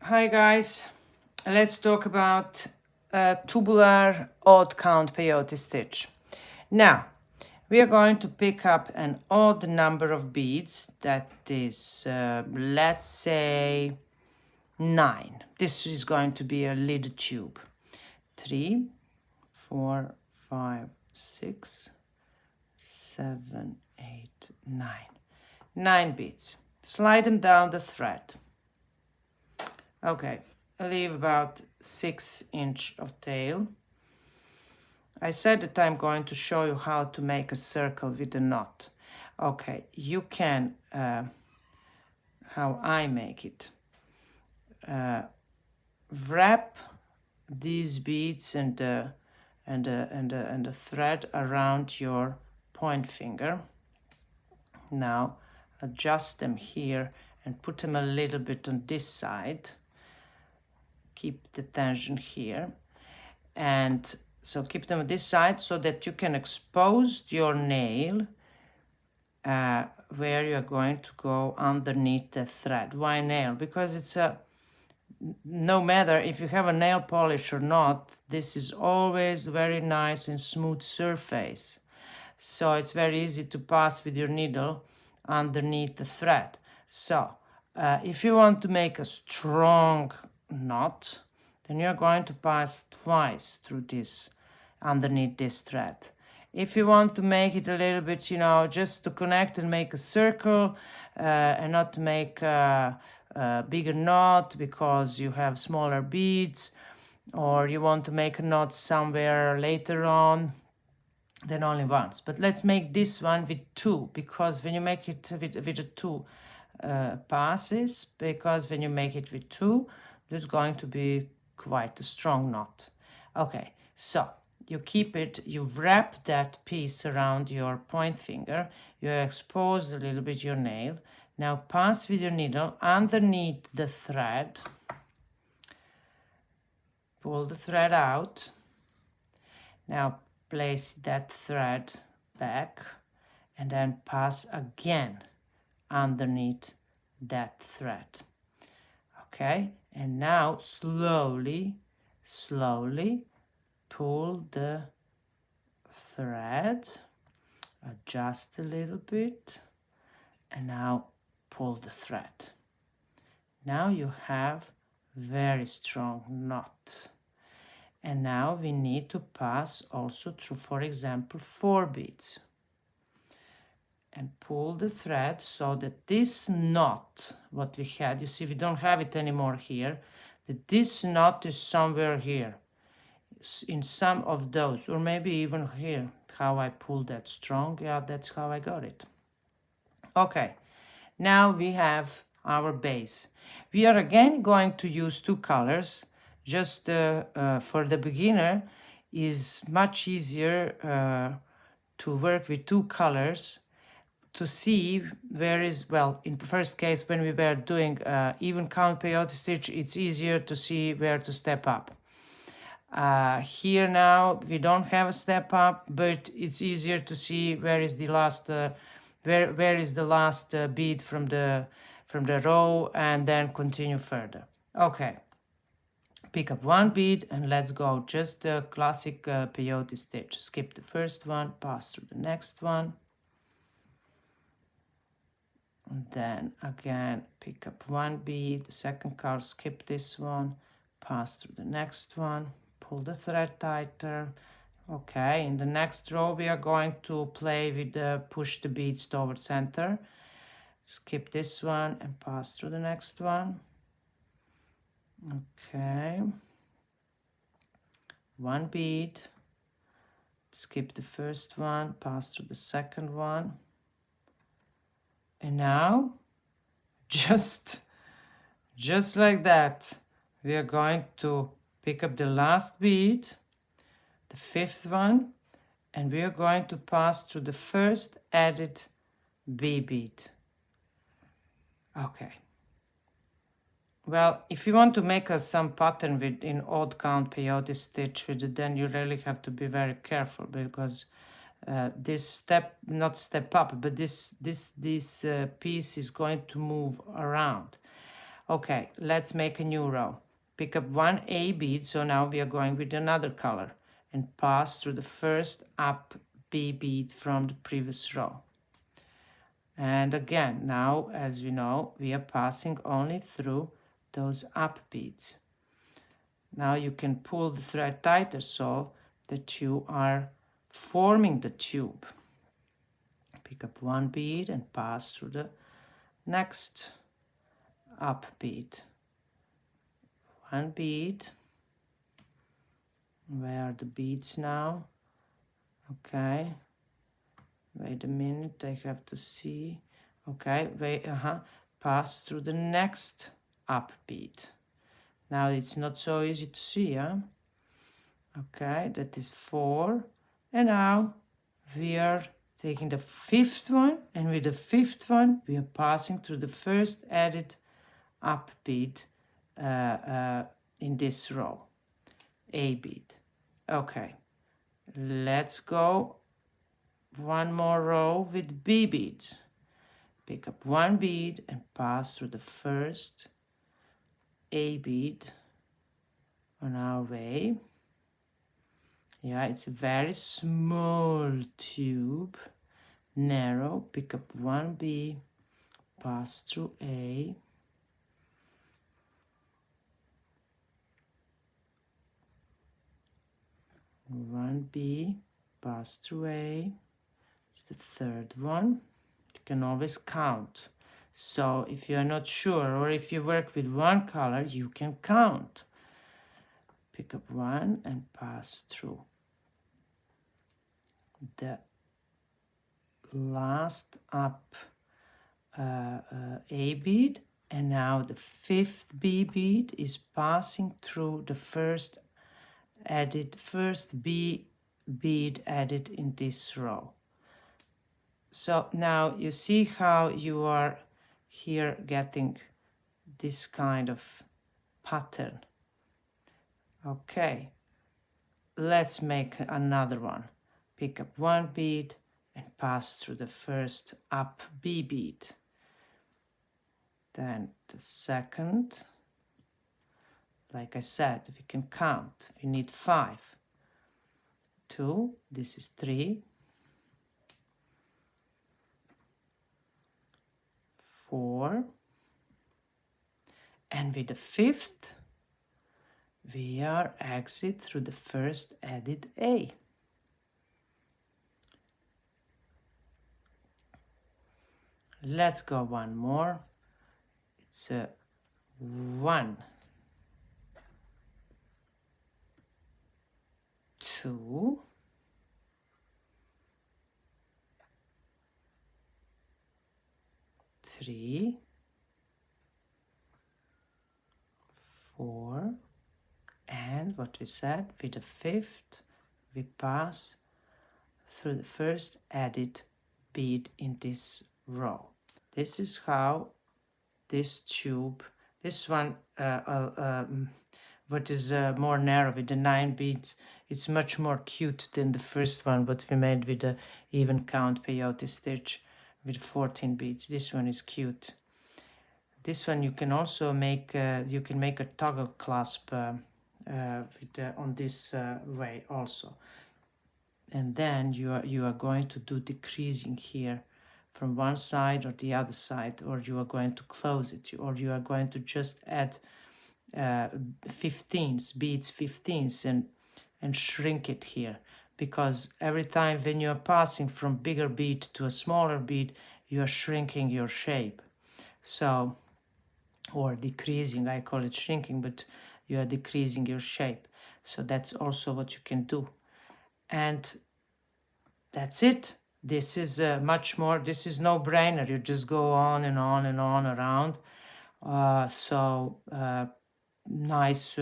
Hi guys, let's talk about tubular odd count peyote stitch. Now, we are going to pick up an odd number of beads, that is, let's say 9. This is going to be a lid tube. 3, 4, 5, 6, 7, 8, 9. 9 beads. Slide them down the thread. Okay, I leave about 6 inches of tail. I said that I'm going to show you how to make a circle with a knot. Okay, you can, how I make it. Wrap these beads and the thread around your point finger. Now adjust them here and put them a little bit on this side. Keep the tension here, and so keep them on this side so that you can expose your nail where you're going to go underneath the thread. Why nail? Because it's no matter if you have a nail polish or not, this is always very nice and smooth surface, so it's very easy to pass with your needle underneath the thread. So if you want to make a strong knot, then you're going to pass twice through this, underneath this thread. If you want to make it a little bit, just to connect and make a circle and not to make a bigger knot because you have smaller beads, or you want to make a knot somewhere later on, then only once. But let's make this one with 2, because when you make it with a 2 passes, because when you make it with 2, there's going to be quite a strong knot. Okay, so you keep it, you wrap that piece around your point finger, you expose a little bit your nail. Now pass with your needle underneath the thread, pull the thread out. Now place that thread back and then pass again underneath that thread. Okay, and now slowly pull the thread, adjust a little bit, and now pull the thread. Now you have very strong knot. And now we need to pass also through, for example, 4 beads. And pull the thread so that this knot, what we had, you see we don't have it anymore here, that this knot is somewhere here, in some of those, or maybe even here. How I pulled that strong, yeah, that's how I got it. Okay, now we have our base. We are again going to use 2 colors. Just for the beginner is much easier to work with 2 colors to see where is, well, in the first case when we were doing even count peyote stitch, it's easier to see where to step up. Here now we don't have a step up, but it's easier to see where is the last where is the last bead from the row, and then continue further. Okay, pick up 1 bead and let's go just the classic peyote stitch. Skip the first one, pass through the next one, and then again pick up 1 bead, the second color, skip this one, pass through the next one, pull the thread tighter. Okay, in the next row we are going to play with the push the beads toward center. Skip this one and pass through the next one. Okay, 1 bead, skip the first one, pass through the second one, and now just like that we are going to pick up the last bead, the 5th one, and we are going to pass through the first added B bead. Okay. Well, if you want to make some pattern with in odd count peyote stitch with it, then you really have to be very careful, because this not step up, but this piece is going to move around. Okay, let's make a new row. Pick up one A bead, so now we are going with another color, and pass through the first up B bead from the previous row. And again, now as we know, we are passing only through those up beads. Now you can pull the thread tighter so that you are forming the tube. Pick up one bead and pass through the next up bead. One bead. Where are the beads now? Okay. Wait a minute, I have to see. Okay, wait, pass through the next up bead. Now it's not so easy to see, huh? Okay, that is 4. And now we are taking the 5th one, and with the 5th one, we are passing through the first added up bead in this row, A bead. Okay, let's go one more row with B beads. Pick up one bead and pass through the first A bead on our way. Yeah, it's a very small tube, narrow. Pick up one B, pass through A. One B, pass through A. It's the 3rd one. You can always count. So if you are not sure, or if you work with one color, you can count. Pick up one and pass through the last up A bead, and now the 5th B bead is passing through the first B bead added in this row. So now you see how you are here getting this kind of pattern. Okay, let's make another one. Pick up one bead and pass through the first up B bead. Then the 2nd. Like I said, we can count. We need 5. 2, this is 3. 4. And with the 5th, we are exit through the first added A. Let's go one more. It's a 1, 2, 3, 4, and what we said, with the 5th, we pass through the first added bead in this row. This is how this tube, this one, what is more narrow with the 9 beads, it's much more cute than the first one, what we made with the even count peyote stitch with 14 beads. This one is cute. This one you can also make, you can make a toggle clasp on this way also. And then you are going to do decreasing here from one side or the other side, or you are going to close it, or you are going to just add 15s, beads 15s, and shrink it here, because every time when you are passing from bigger bead to a smaller bead, you are shrinking your shape. So, or decreasing, I call it shrinking, but you are decreasing your shape. So that's also what you can do. And that's it. This is much more, this is no brainer. You just go on and on and on around. Nice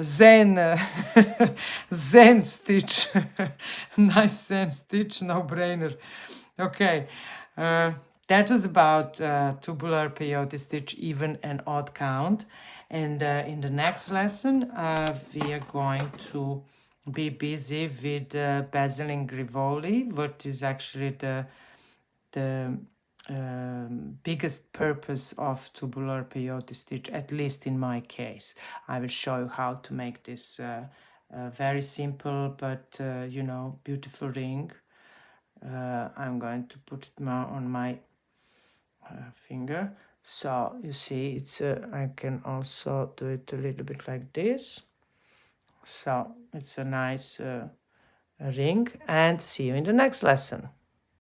Zen Zen stitch. Nice Zen stitch, no brainer. Okay, that was about tubular peyote stitch, even and odd count. And in the next lesson, we are going to be busy with beziling Rivoli, what is actually the biggest purpose of tubular peyote stitch, at least in my case. I will show you how to make this very simple but you know, beautiful ring. I'm going to put it now on my finger. So you see, it's I can also do it a little bit like this. So it's a nice ring, and see you in the next lesson.